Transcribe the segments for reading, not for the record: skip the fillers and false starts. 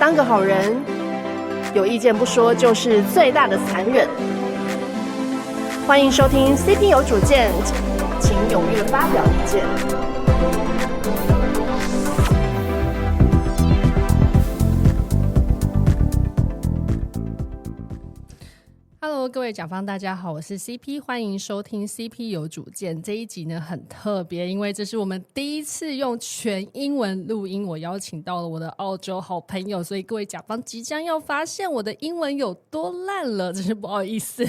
当个好人，有意见不说就是最大的残忍。欢迎收听 CP 有主见，请踊跃发表意见。Hello， 各位甲方大家好，我是 CP， 欢迎收听 CP 有主见。这一集呢很特别，因为这是我们第一次用全英文录音，我邀请到了我的澳洲好朋友，所以各位甲方即将要发现我的英文有多烂了，真是不好意思。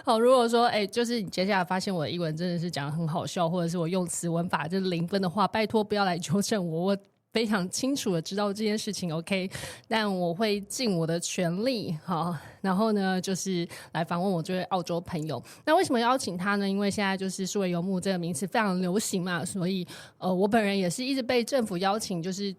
好，如果说就是你接下来发现我的英文真的是讲得很好笑，或者是我用词文法就是0分的话，拜托不要来纠正我，我非常清楚的知道这件事情 OK， 但我会尽我的全力。好，然后呢就是来访问我这位澳洲朋友。那为什么邀请他呢？因为现在就是数位游牧这个名词非常流行嘛，所以我本人也是一直被政府邀请，就是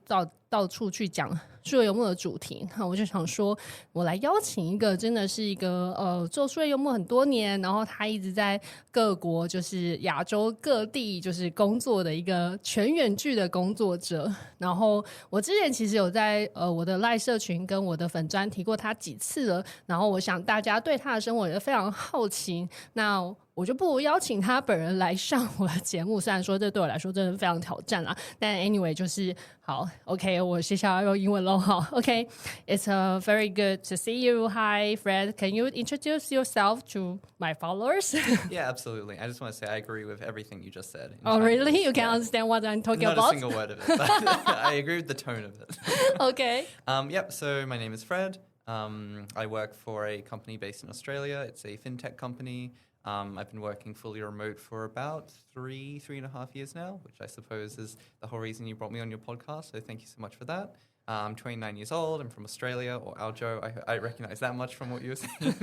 到处去讲数位游牧的主题。那我就想说我来邀请一个真的是一个做数位游牧很多年，然后他一直在各国就是亚洲各地就是工作的一个全远距的工作者。然后我之前其实有在我的LINE社群跟我的粉专提过他几次了，然后我想大家对他的生活也非常好奇，那我就不如邀请他本人来上我的节目，虽然说这对我来说真的非常挑战啦，但 anyway 就是好 OK， 我接下来要用英文咯。好 OK， It's very good to see you. Hi Fred, can you introduce yourself to my followers? Yeah, absolutely. I just want to say I agree with everything you just said. Oh really? You can't understand what I'm talking Not about? Not a single word of it, but I agree with the tone of it. Okay. Yep, so my name is Fred. I work for a company based in Australia. It's a fintech company. I've been working fully remote for about three and a half years now, which I suppose is the whole reason you brought me on your podcast. So thank you so much for that. I'm 29 years old. I'm from Australia, or Aljo. I recognize that much from what you were saying.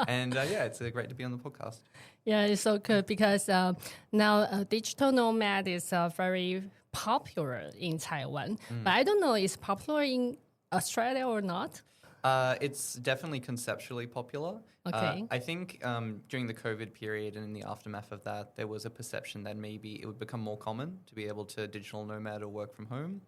And yeah, it's great to be on the podcast. Yeah, it's so good because now digital nomad is very popular in Taiwan. But I don't know, is popular in Australia or not? It's definitely conceptually popular. Okay. I think during the COVID period and in the aftermath of that, there was a perception that maybe it would become more common to be able to digital nomad or work from home.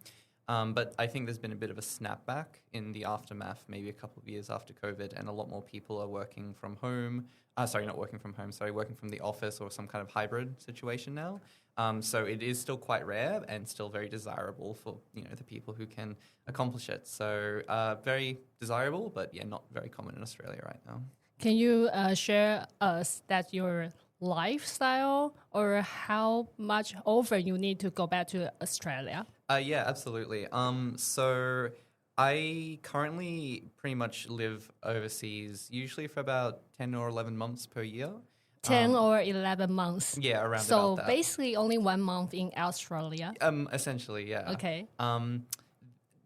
But I think there's been a bit of a snapback in the aftermath, maybe a couple of years after COVID, and a lot more people are working from home. Working from the office or some kind of hybrid situation now. So it is still quite rare and still very desirable for the people who can accomplish it. So very desirable, but yeah, not very common in Australia right now. Can you share us that your lifestyle or how much over you need to go back to Australia? Yeah, absolutely. So I currently pretty much live overseas, usually for about 10 or 11 months per year. 10 or 11 months. Yeah, around so about that. So basically only 1 month in Australia? Essentially, yeah. Okay.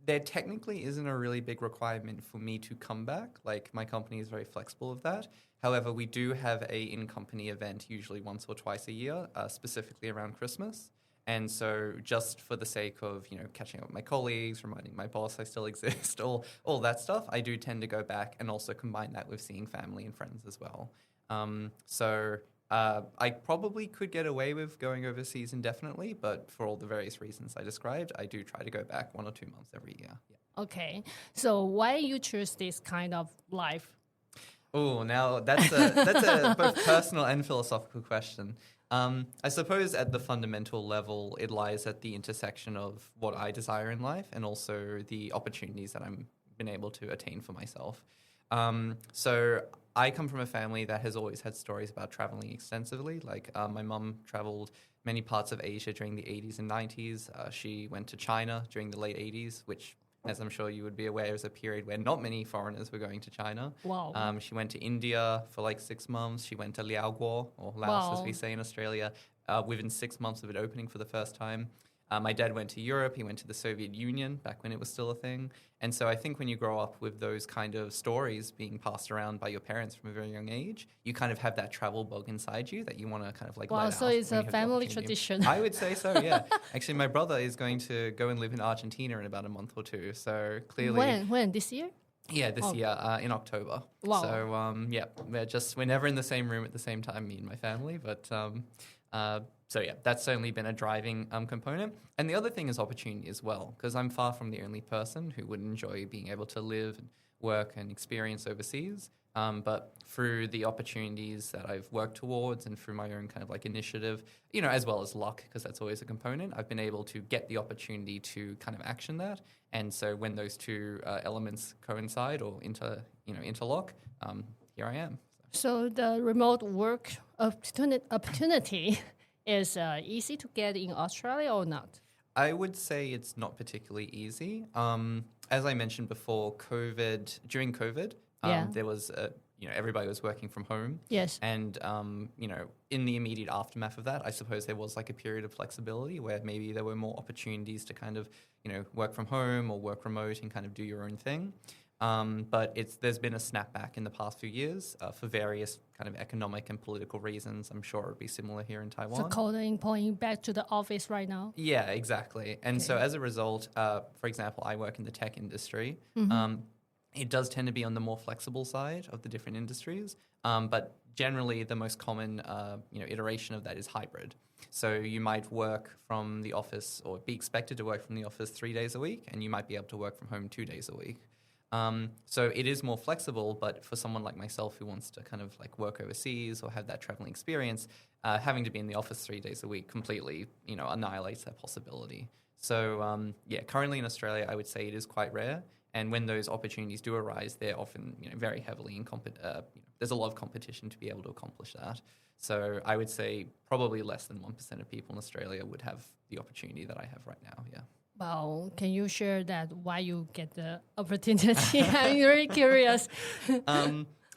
There technically isn't a really big requirement for me to come back. Like, my company is very flexible of that. However, we do have a in-company event usually once or twice a year, specifically around Christmas. And so just for the sake of, catching up with my colleagues, reminding my boss I still exist, all that stuff, I do tend to go back and also combine that with seeing family and friends as well. I probably could get away with going overseas indefinitely, but for all the various reasons I described, I do try to go back 1 or 2 months every year. Yeah. Okay. So why you choose this kind of life? Oh, now that's a both personal and philosophical question. I suppose at the fundamental level, it lies at the intersection of what I desire in life and also the opportunities that I've been able to attain for myself. So I come from a family that has always had stories about traveling extensively. Like my mum traveled many parts of Asia during the 80s and 90s. She went to China during the late 80s, which, as I'm sure you would be aware, is a period where not many foreigners were going to China. Wow. She went to India for like 6 months. She went to Liaoguo, or Laos as we say in Australia, within 6 months of it opening for the first time. My dad went to Europe. He went to the Soviet Union back when it was still a thing. And so I think when you grow up with those kind of stories being passed around by your parents from a very young age, you kind of have that travel bug inside you that you want to kind of like let out. Wow, so it's a family tradition. I would say so, yeah. Actually, my brother is going to go and live in Argentina in about a month or two. So clearly... When? This year? Yeah, this year in October. Wow. So, we're never in the same room at the same time, me and my family. But So yeah, that's certainly been a driving component. And the other thing is opportunity as well, because I'm far from the only person who would enjoy being able to live and work and experience overseas. But through the opportunities that I've worked towards and through my own kind of like initiative, as well as luck, because that's always a component, I've been able to get the opportunity to kind of action that. And so when those two elements coincide or interlock, here I am. So the remote work opportunity is easy to get in Australia or not? I would say it's not particularly easy. As I mentioned before, during COVID, there was everybody was working from home. Yes. And, in the immediate aftermath of that, I suppose there was like a period of flexibility where maybe there were more opportunities to kind of, work from home or work remote and kind of do your own thing. But there's been a snapback in the past few years for various kind of economic and political reasons. I'm sure it would be similar here in Taiwan. So calling, pulling back to the office right now? Yeah, exactly. And so as a result, for example, I work in the tech industry. Mm-hmm. It does tend to be on the more flexible side of the different industries. But generally, the most common iteration of that is hybrid. So you might work from the office or be expected to work from the office 3 days a week, and you might be able to work from home 2 days a week. So it is more flexible, but for someone like myself who wants to kind of like work overseas or have that traveling experience, having to be in the office 3 days a week completely, annihilates that possibility. So currently in Australia, I would say it is quite rare. And when those opportunities do arise, they're often, very heavily there's a lot of competition to be able to accomplish that. So I would say probably less than 1% of people in Australia would have the opportunity that I have right now. Yeah. Well, can you share that why you get the opportunity? I'm very curious.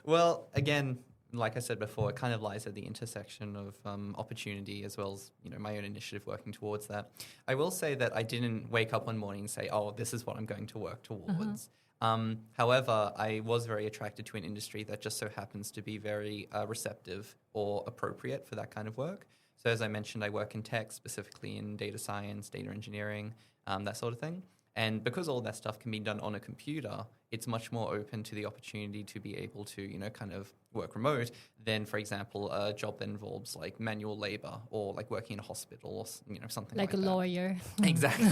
Well, again, like I said before, it kind of lies at the intersection of opportunity as well as my own initiative working towards that. I will say that I didn't wake up one morning and say, "Oh, this is what I'm going to work towards." However, I was very attracted to an industry that just so happens to be very receptive or appropriate for that kind of work. So as I mentioned, I work in tech, specifically in data science, data engineering, that sort of thing. And because all that stuff can be done on a computer, it's much more open to the opportunity to be able to, kind of work remote than, for example, a job that involves like manual labor or like working in a hospital or, something like that. Like a lawyer. Exactly.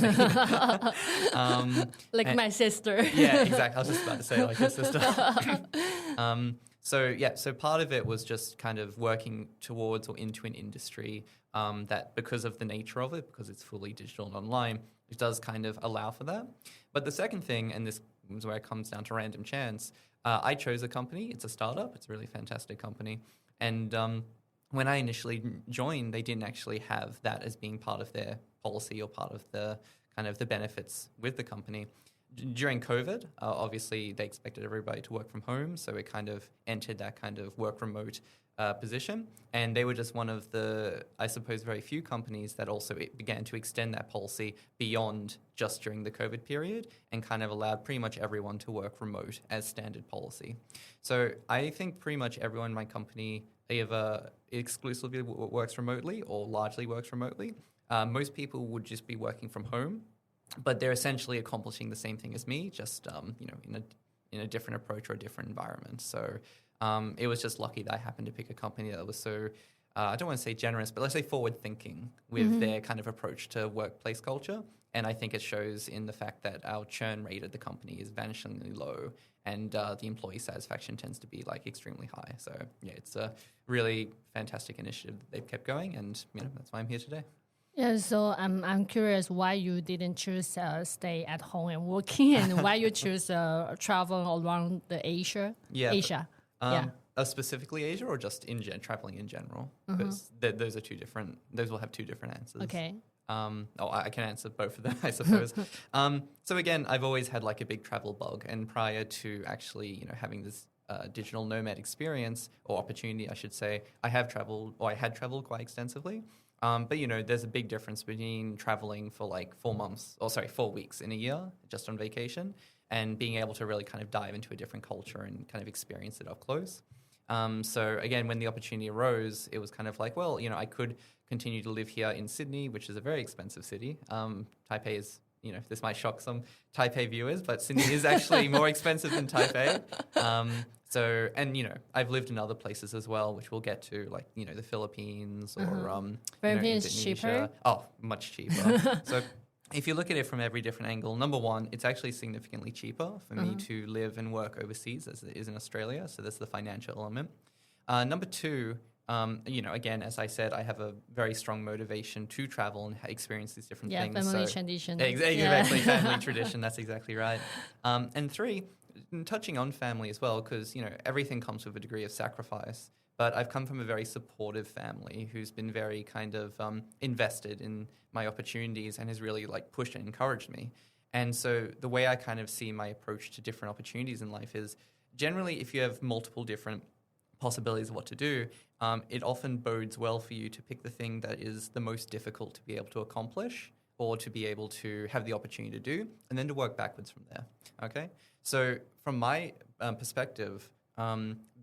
My sister. Yeah, exactly. I was just about to say like your sister. So part of it was just kind of working towards or into an industry that because of the nature of it, because it's fully digital and online, it does kind of allow for that. But the second thing, and this is where it comes down to random chance, I chose a company. It's a startup. It's a really fantastic company. And when I initially joined, they didn't actually have that as being part of their policy or part of the kind of the benefits with the company. During COVID, obviously, they expected everybody to work from home, so it kind of entered that kind of work remote position. And they were just one of the, I suppose, very few companies that also began to extend that policy beyond just during the COVID period and kind of allowed pretty much everyone to work remote as standard policy. So I think pretty much everyone in my company either exclusively works remotely or largely works remotely. Most people would just be working from home, but they're essentially accomplishing the same thing as me, just in a different approach or a different environment. So it was just lucky that I happened to pick a company that was so, I don't want to say generous, but let's say forward-thinking with their kind of approach to workplace culture. And I think it shows in the fact that our churn rate at the company is vanishingly low, and the employee satisfaction tends to be like extremely high. So yeah, it's a really fantastic initiative that they've kept going, and that's why I'm here today. Yeah, so I'm curious why you didn't choose stay at home and working, and why you choose travel around Asia. Specifically Asia, or just traveling in general? Because those are two different. Those will have two different answers. Okay. I can answer both of them, I suppose. So again, I've always had like a big travel bug, and prior to actually having this digital nomad experience or opportunity, I should say, I had traveled quite extensively. But there's a big difference between traveling for like 4 weeks in a year just on vacation and being able to really kind of dive into a different culture and kind of experience it up close. So again, when the opportunity arose, it was kind of like, well, I could continue to live here in Sydney, which is a very expensive city. Taipei is, this might shock some Taipei viewers, but Sydney is actually more expensive than Taipei. I've lived in other places as well, which we'll get to, like, the Philippines or Philippines cheaper? Oh, much cheaper. So if you look at it from every different angle, number one, it's actually significantly cheaper for me to live and work overseas as it is in Australia. So there's the financial element. Number two, again, as I said, I have a very strong motivation to travel and experience these different things. Family tradition. Exactly, family tradition. That's exactly right. And three, touching on family as well, because, everything comes with a degree of sacrifice. But I've come from a very supportive family who's been very kind of invested in my opportunities and has really pushed and encouraged me. And so the way I kind of see my approach to different opportunities in life is generally if you have multiple different possibilities of what to do, it often bodes well for you to pick the thing that is the most difficult to be able to accomplish or to be able to have the opportunity to do, and then to work backwards from there, okay? So from my perspective,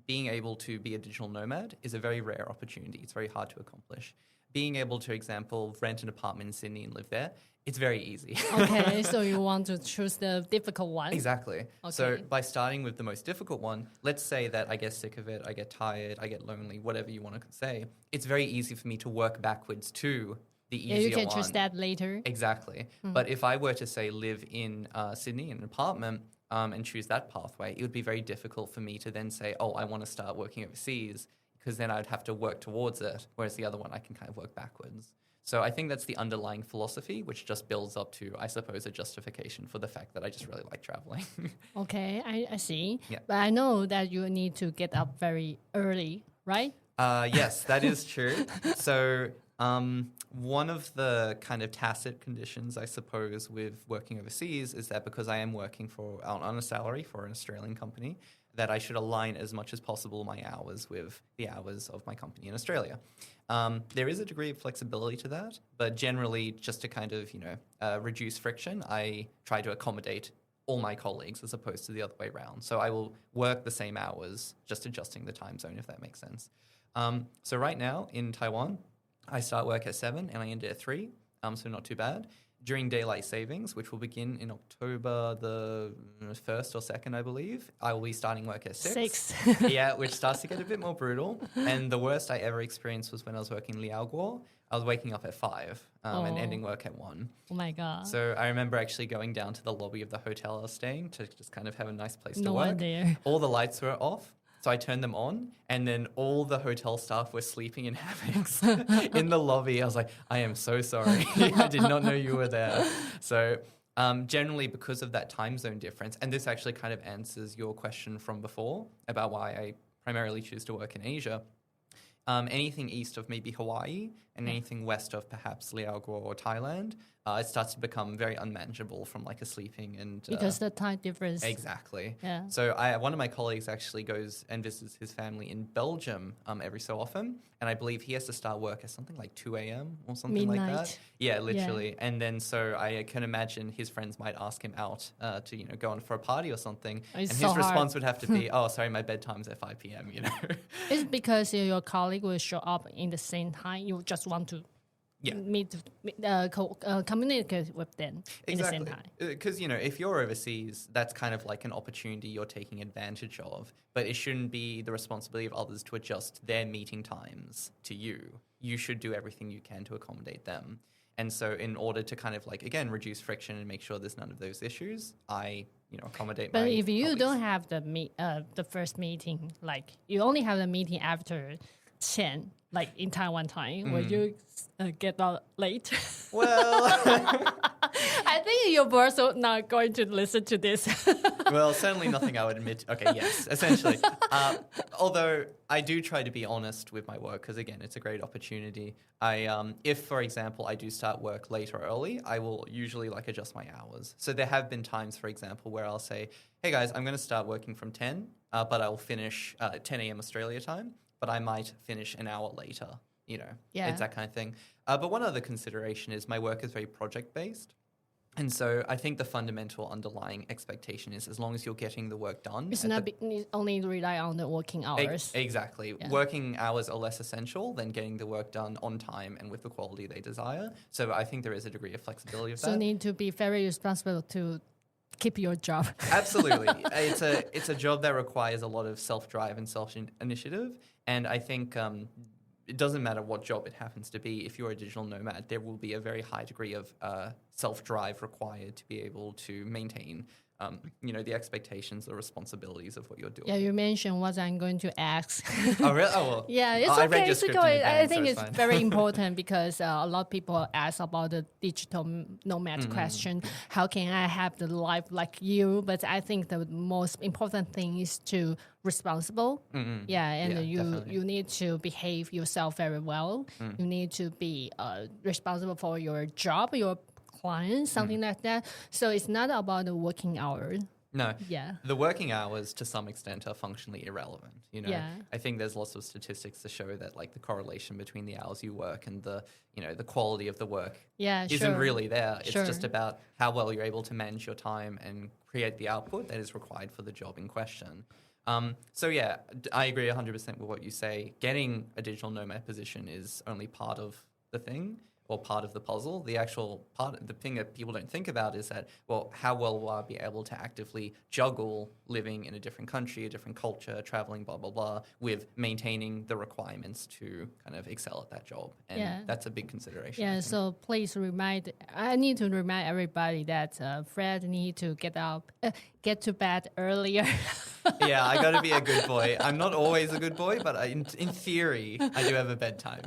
being able to be a digital nomad is a very rare opportunity. It's very hard to accomplish. Being able to, example, rent an apartment in Sydney and live there, it's very easy. Okay, so you want to choose the difficult one? Exactly. Okay. So by starting with the most difficult one, let's say that I get sick of it, I get tired, I get lonely, whatever you want to say, it's very easy for me to work backwards to the easier one. You can choose that later. Exactly. But if I were to, say, live in Sydney in an apartment, and choose that pathway, it would be very difficult for me to then say, oh, I want to start working overseas, because then I'd have to work towards it, whereas the other one I can kind of work backwards. So I think that's the underlying philosophy, which just builds up to, I suppose, a justification for the fact that I just really like traveling. Okay, I see. Yeah. But I know that you need to get up very early, right? Yes, that is true. So one of the kind of tacit conditions, I suppose, with working overseas is that because I am working on a salary for an Australian company, that I should align as much as possible my hours with the hours of my company in Australia. There is a degree of flexibility to that, but generally just to kind of, reduce friction, I try to accommodate all my colleagues as opposed to the other way around. So I will work the same hours, just adjusting the time zone, if that makes sense. So right now in Taiwan, I start work at 7 and I end at 3, so not too bad. During daylight savings, which will begin in October the 1st or 2nd, I believe, I will be starting work at 6. Yeah, which starts to get a bit more brutal. And the worst I ever experienced was when I was working in Liaoguo. I was waking up at 5 and ending work at 1. Oh my God. So I remember actually going down to the lobby of the hotel I was staying to just kind of have a nice place to no work. one there. All the lights were off. So I turned them on, and then all the hotel staff were sleeping in hammocks in the lobby. I was like, I am so sorry. I did not know you were there. So generally because of that time zone difference, and this actually kind of answers your question from before about why I primarily choose to work in Asia, anything east of maybe Hawaii and anything west of perhaps Liaoguo or Thailand, it starts to become very unmanageable from a sleeping and... because the time difference. Exactly. Yeah. So one of my colleagues actually goes and visits his family in Belgium every so often, and I believe he has to start work at something like 2 a.m. or something Midnight. like that. Yeah, literally. Yeah. And then so I can imagine his friends might ask him out to go on for a party or something, and so his response hard. would have to be, oh, sorry, my bedtime's at 5 p.m., It's because your colleague will show up in the same time. You just want to communicate with them in the same time. Because, if you're overseas, that's kind of like an opportunity you're taking advantage of, but it shouldn't be the responsibility of others to adjust their meeting times to you. You should do everything you can to accommodate them. And so in order to kind of again, reduce friction and make sure there's none of those issues, I, accommodate my colleagues. But if you colleagues. don't have the first meeting, you only have the meeting after 10, in Taiwan time, will you get out late? Well... I think your boss are not going to listen to this. Well, certainly nothing I would admit. Okay, yes, essentially. Although I do try to be honest with my work because, again, it's a great opportunity. If, for example, I do start work late or early, I will usually adjust my hours. So there have been times, for example, where I'll say, hey, guys, I'm going to start working from 10, but I will finish at 10 a.m. Australia time, but I might finish an hour later. It's that kind of thing. But one other consideration is my work is very project-based. And so I think the fundamental underlying expectation is as long as you're getting the work done. It's not only rely on the working hours. Exactly. Yeah. Working hours are less essential than getting the work done on time and with the quality they desire. So I think there is a degree of flexibility of that. So you need to be very responsible to keep your job. Absolutely. It's a job that requires a lot of self-drive and self-initiative. And I think it doesn't matter what job it happens to be. If you're a digital nomad, there will be a very high degree of self-drive required to be able to maintain, the expectations, the responsibilities of what you're doing. Yeah, you mentioned what I'm going to ask. Oh, really? Oh, well. Yeah, it's okay. I read your script I think it's very important because a lot of people ask about the digital nomad question. How can I have the life like you? But I think the most important thing is to responsible. Yeah, and you need to behave yourself very well. You need to be responsible for your job, your clients, something like that. So it's not about the working hours. No. Yeah. The working hours to some extent are functionally irrelevant. Yeah. I think there's lots of statistics to show that like the correlation between the hours you work and the quality of the work isn't really there. It's just about how well you're able to manage your time and create the output that is required for the job in question. So yeah, I agree 100% with what you say. Getting a digital nomad position is only part of the thing. Or part of the puzzle. The actual part, the thing that people don't think about is that, well, how well will I be able to actively juggle living in a different country, a different culture, traveling, blah, blah, blah, with maintaining the requirements to kind of excel at that job. And that's a big consideration. Yeah, so please I need to remind everybody that Fred need to get to bed earlier. Yeah, I got to be a good boy. I'm not always a good boy, but in theory, I do have a bedtime,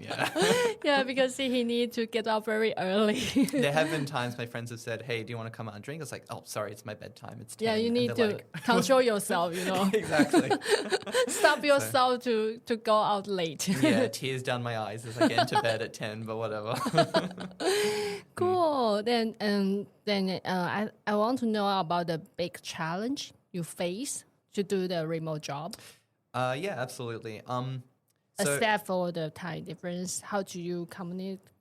Yeah, because he needs to get up very early. There have been times my friends have said, hey, do you want to come out and drink? I was like, oh, sorry, it's my bedtime. It's 10. Yeah, you need to control yourself, Exactly. Stop yourself to go out late. Yeah, tears down my eyes as I get into bed at 10, but whatever. Cool. Then I want to know about the big challenge you face to do the remote job. Yeah, absolutely. Except for the time difference, how do you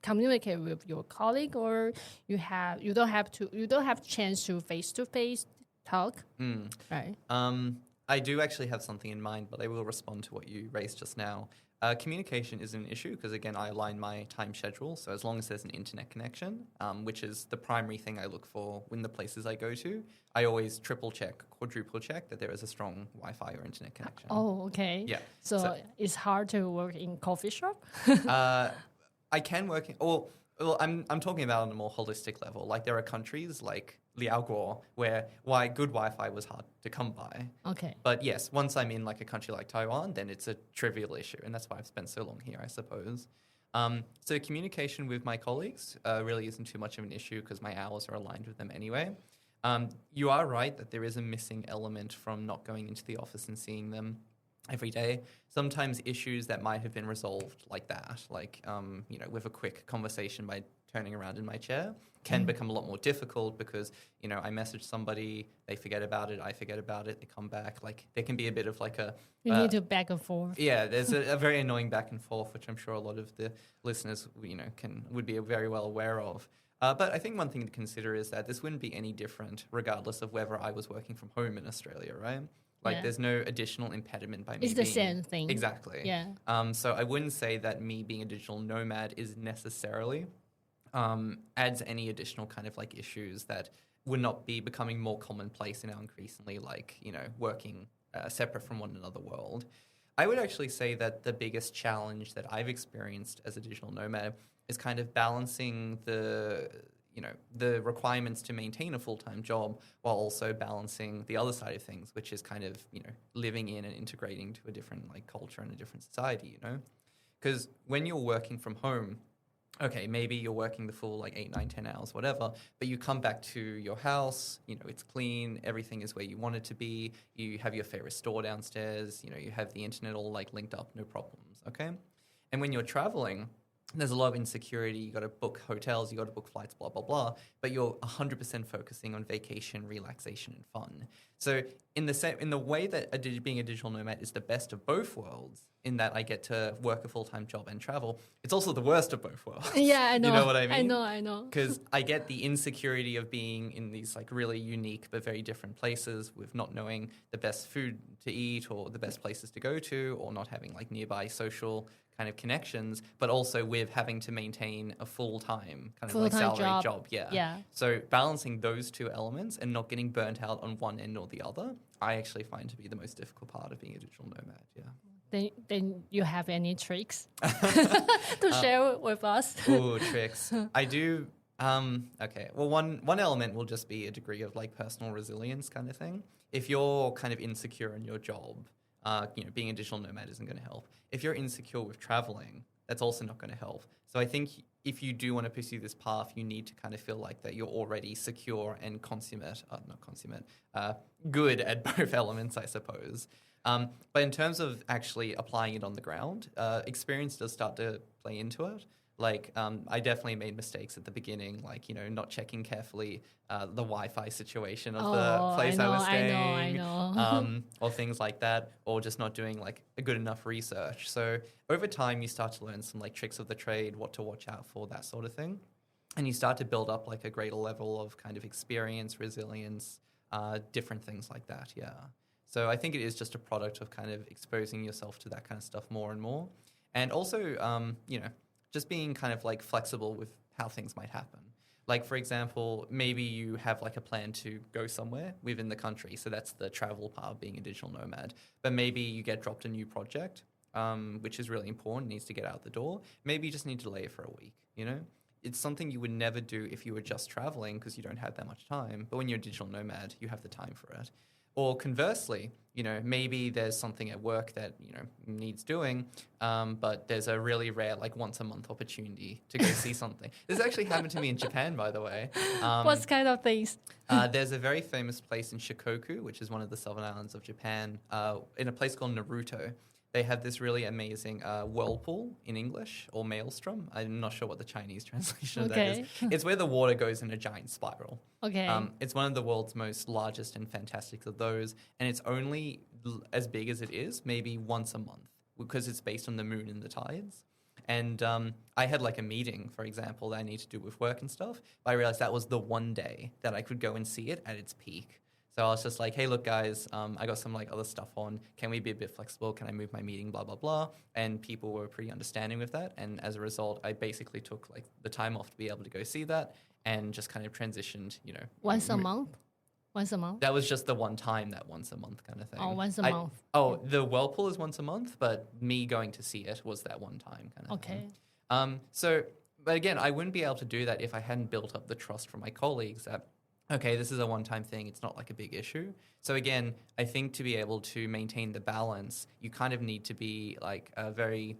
communicate with your colleague, or you don't have chance to face talk? Right. I do actually have something in mind, but I will respond to what you raised just now. Communication is an issue because, again, I align my time schedule. So as long as there's an internet connection, which is the primary thing I look for in the places I go to, I always triple check, quadruple check that there is a strong Wi-Fi or internet connection. Oh, okay. Yeah. So it's hard to work in coffee shop? I can work well, I'm talking about on a more holistic level. Like there are countries like Liaoguo where good Wi-Fi was hard to come by. Okay. But yes, once I'm in like a country like Taiwan, then it's a trivial issue. And that's why I've spent so long here, I suppose. So communication with my colleagues really isn't too much of an issue because my hours are aligned with them anyway. You are right that there is a missing element from not going into the office and seeing them every day. Sometimes issues that might have been resolved like that, like, with a quick conversation by turning around in my chair, can become a lot more difficult because, I message somebody, they forget about it, I forget about it, they come back. Like, there can be a bit of like You need to back and forth. Yeah, there's a very annoying back and forth, which I'm sure a lot of the listeners, would be very well aware of. But I think one thing to consider is that this wouldn't be any different regardless of whether I was working from home in Australia, right? Like, there's no additional impediment by me. It's the same thing. Exactly. Yeah. So I wouldn't say that me being a digital nomad is necessarily adds any additional kind of like issues that would not be becoming more commonplace in our increasingly working separate from one another world. I would actually say that the biggest challenge that I've experienced as a digital nomad is kind of balancing the requirements to maintain a full-time job while also balancing the other side of things, which is kind of, living in and integrating to a different like culture and a different society, Because when you're working from home, okay, maybe you're working the full 8, 9, 10 hours, whatever, but you come back to your house, it's clean, everything is where you want it to be, you have your favorite store downstairs, you have the internet all linked up, no problems, okay? And when you're traveling, there's a lot of insecurity. You got to book hotels, you got to book flights, blah, blah, blah. But you're 100% focusing on vacation, relaxation, and fun. So in the way that being a digital nomad is the best of both worlds, in that I get to work a full-time job and travel, it's also the worst of both worlds. Yeah, I know. You know what I mean? I know. Because I get the insecurity of being in these like really unique but very different places with not knowing the best food to eat or the best places to go to, or not having like nearby social kind of connections, but also with having to maintain a full-time kind of like salary job. Yeah. So balancing those two elements and not getting burnt out on one end or the other, I actually find to be the most difficult part of being a digital nomad. Yeah. Then you have any tricks to share with us? Ooh, tricks. I do. Okay. Well, one element will just be a degree of like personal resilience kind of thing. If you're kind of insecure in your job, being a digital nomad isn't going to help. If you're insecure with traveling, that's also not going to help. So I think if you do want to pursue this path, you need to kind of feel like that you're already secure and good at both elements, I suppose. But in terms of actually applying it on the ground, experience does start to play into it. Like, I definitely made mistakes at the beginning, like, not checking carefully the Wi-Fi situation of the place I was staying. I know. Or things like that, or just not doing, like, a good enough research. So over time, you start to learn some, like, tricks of the trade, what to watch out for, that sort of thing. And you start to build up, like, a greater level of kind of experience, resilience, different things like that, yeah. So I think it is just a product of kind of exposing yourself to that kind of stuff more and more. And also, just being kind of like flexible with how things might happen. Like, for example, maybe you have like a plan to go somewhere within the country. So that's the travel part of being a digital nomad. But maybe you get dropped a new project, which is really important, needs to get out the door. Maybe you just need to delay it for a week, It's something you would never do if you were just traveling because you don't have that much time. But when you're a digital nomad, you have the time for it. Or conversely, maybe there's something at work that, needs doing, but there's a really rare, like, once-a-month opportunity to go see something. This actually happened to me in Japan, by the way. What kind of things? There's a very famous place in Shikoku, which is one of the southern islands of Japan, in a place called Naruto. They have this really amazing whirlpool in English, or maelstrom. I'm not sure what the Chinese translation of that is. It's where the water goes in a giant spiral. Okay. It's one of the world's most largest and fantastic of those, and it's only as big as it is maybe once a month because it's based on the moon and the tides. And I had like a meeting, for example, that I need to do with work and stuff, but I realized that was the one day that I could go and see it at its peak. So I was just like, hey, look, guys, I got some like other stuff on. Can we be a bit flexible? Can I move my meeting? Blah, blah, blah. And people were pretty understanding with that. And as a result, I basically took like the time off to be able to go see that and just kind of transitioned, Once a month? Once a month? That was just the one time, that once a month kind of thing. Oh, once a month. Oh, the whirlpool is once a month, but me going to see it was that one time kind of thing. But again, I wouldn't be able to do that if I hadn't built up the trust from my colleagues that, okay, this is a one-time thing. It's not like a big issue. So again, I think to be able to maintain the balance, you kind of need to be like very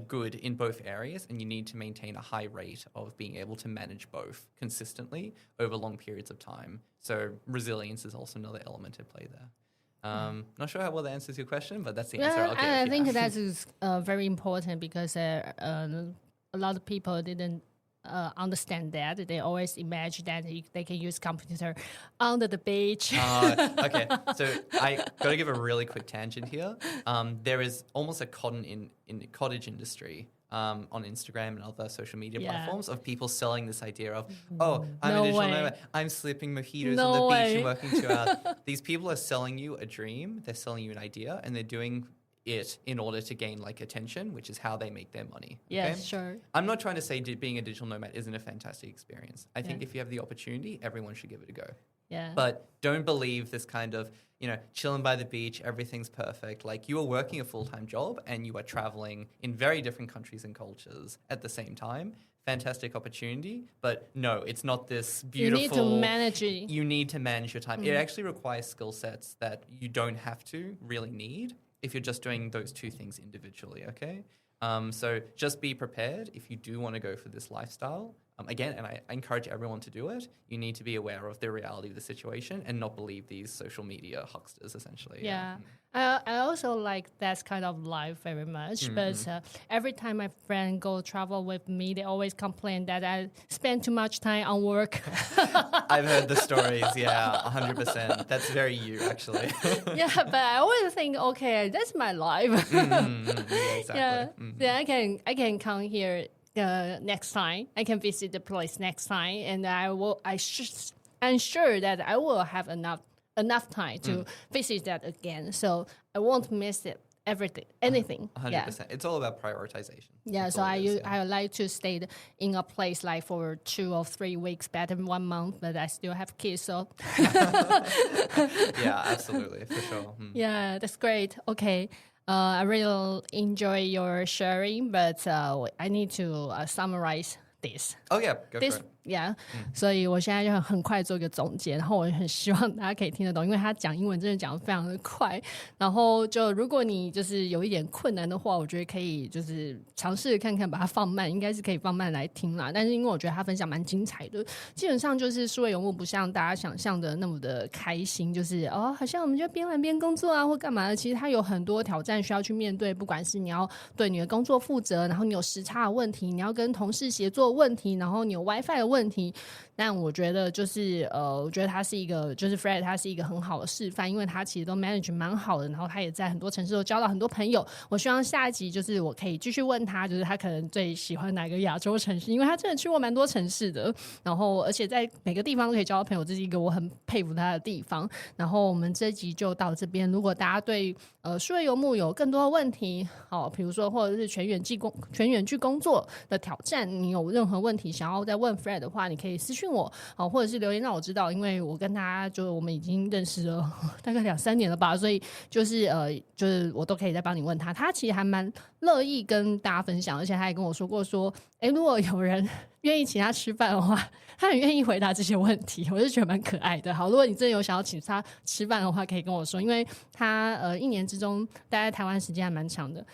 good in both areas, and you need to maintain a high rate of being able to manage both consistently over long periods of time. So resilience is also another element at play there. Not sure how well that answers your question, but that's the answer I'll give. I think that is very important because a lot of people didn't understand that. They always imagine that they can use computer under the beach. Okay, so I got to give a really quick tangent here. There is almost a cottage industry on Instagram and other social media platforms of people selling this idea of, I'm a digital nomad. I'm slipping mojitos on the beach and working 2 hours. These people are selling you a dream. They're selling you an idea, and they're doing it in order to gain like attention, which is how they make their money. Yes, okay? Sure. I'm not trying to say being a digital nomad isn't a fantastic experience. I think if you have the opportunity, everyone should give it a go. Yeah. But don't believe this kind of, chilling by the beach, everything's perfect. Like, you are working a full-time job and you are traveling in very different countries and cultures at the same time. Fantastic opportunity, but no, it's not this beautiful... You need to manage it. You need to manage your time. It actually requires skill sets that you don't have to really need if you're just doing those two things individually, okay? So just be prepared if you do want to go for this lifestyle. again, and I encourage everyone to do it, you need to be aware of the reality of the situation and not believe these social media hucksters, essentially. Yeah. I also like that kind of life very much, but every time my friend go travel with me, they always complain that I spend too much time on work. I've heard the stories, yeah, 100%. That's very you, actually. Yeah, but I always think, okay, that's my life. Yeah, exactly. Yeah, then I can come here next time. I can visit the place next time, and I'm sure that I will have enough time to visit that again, so I won't miss anything. 100%. Yeah. It's all about prioritization. Yeah, That's so all it is, I like to stay in a place like for 2 or 3 weeks, better than 1 month, but I still have kids, so. Yeah, absolutely, for sure. Yeah, that's great. Okay. I really enjoy your sharing, but I need to summarize this. Oh, yeah, go This, for it. yeah. 所以我现在就很快做一个总结，然后我很希望大家可以听得懂，因为他讲英文真的讲得非常的快。然后就如果你就是有一点困难的话，我觉得可以就是尝试看看把它放慢，应该是可以放慢来听啦。但是因为我觉得他分享蛮精彩的，基本上就是数位游牧不像大家想象的那么的开心，就是好像我们就边玩边工作啊或干嘛的。其实它有很多挑战需要去面对，不管是你要对你的工作负责，然后你有时差的问题，你要跟同事协作的问题，然后你有 WiFi 的问题。但我觉得就是我觉得他是一个就是 Fred 他是一个很好的示范，因为他其实都 manage 蛮好的，然后他也在很多城市都交到很多朋友。我希望下一集就是我可以继续问他，就是他可能最喜欢哪个亚洲城市，因为他真的去过蛮多城市的，然后而且在每个地方都可以交到朋友，这是一个我很佩服他的地方。然后我们这集就到这边，如果大家对数位游牧有更多的问题，比如说或者是全远距工作的挑战，你有任何问题想要再问 Fred 的话，你可以私讯我，或者是留言让我知道，因为我跟他我们已经认识了大概2-3年了吧，所以就是我都可以再帮你问他，他其实还蛮乐意跟大家分享，而且他也跟我说过说，如果有人愿意请他吃饭的话，他很愿意回答这些问题，我就觉得蛮可爱的。好，如果你真的有想要请他吃饭的话，可以跟我说，因为他1年之中待在台湾时间还蛮长的。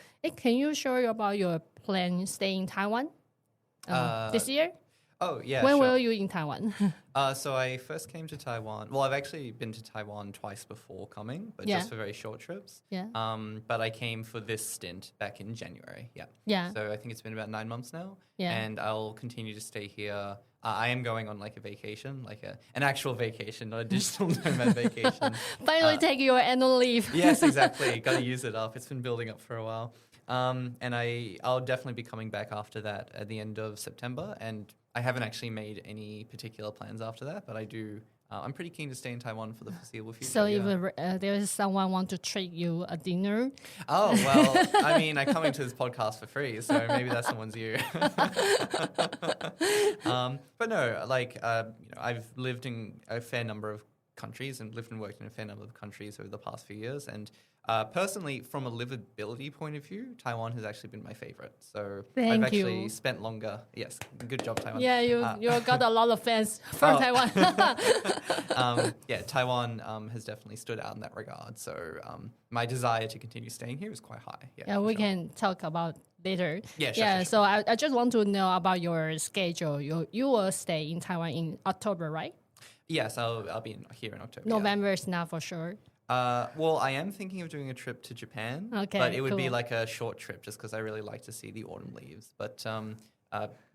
Can you share about your plan stay in Taiwan this year? Oh, yeah, When sure. were you in Taiwan? So I first came to Taiwan. Well, I've actually been to Taiwan twice before coming, but just for very short trips. Yeah. But I came for this stint back in January. Yeah. Yeah. So I think it's been about 9 months now. Yeah. And I'll continue to stay here. I am going on like a vacation, like an actual vacation, not a digital nomad vacation. Finally take your annual leave. Yes, exactly. Got to use it up. It's been building up for a while. And I'll definitely be coming back after that at the end of September. And I haven't actually made any particular plans after that, but I do. I'm pretty keen to stay in Taiwan for the foreseeable future. So if there is someone want to treat you a dinner? Oh, well, I mean, I come into this podcast for free, so maybe that someone's you. But no, I've lived in a fair number of countries and lived and worked in a fair number of countries over the past few years. And personally, from a livability point of view, Taiwan has actually been my favorite. So I've actually spent longer. Yes, good job, Taiwan. Yeah, you got a lot of fans from Taiwan. Taiwan has definitely stood out in that regard. So my desire to continue staying here is quite high. Yeah, we can talk about later. Yeah, sure. So I just want to know about your schedule. You will stay in Taiwan in October, right? Yes, I'll be here in October. November is not for sure. Well, I am thinking of doing a trip to Japan, but it would be like a short trip just because I really like to see the autumn leaves. But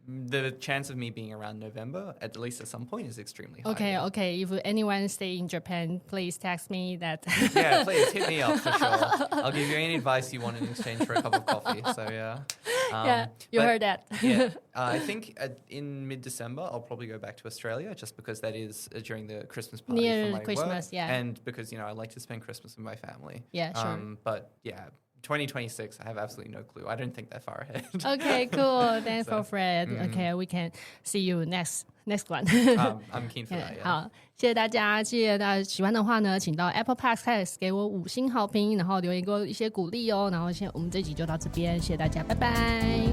the chance of me being around November, at least at some point, is extremely high. Okay. If anyone stay in Japan, please text me that. Yeah, please hit me up for sure. I'll give you any advice you want in exchange for a cup of coffee. So yeah. You heard that. I think in mid-December I'll probably go back to Australia just because that is during the Christmas party near for my Christmas, work, yeah. and because I like to spend Christmas with my family. Yeah, sure. But yeah. 2026, I have absolutely no clue. I don't think that far ahead. Okay, cool. Thanks for Fred. Okay, we can see you next one. I'm keen for that. Yeah. 好，谢谢大家。谢谢大家喜欢的话呢，请到 Apple Podcast 给我5星好评，然后留言给我一些鼓励哦。然后我们这集就到这边，谢谢大家，拜拜。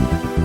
拜。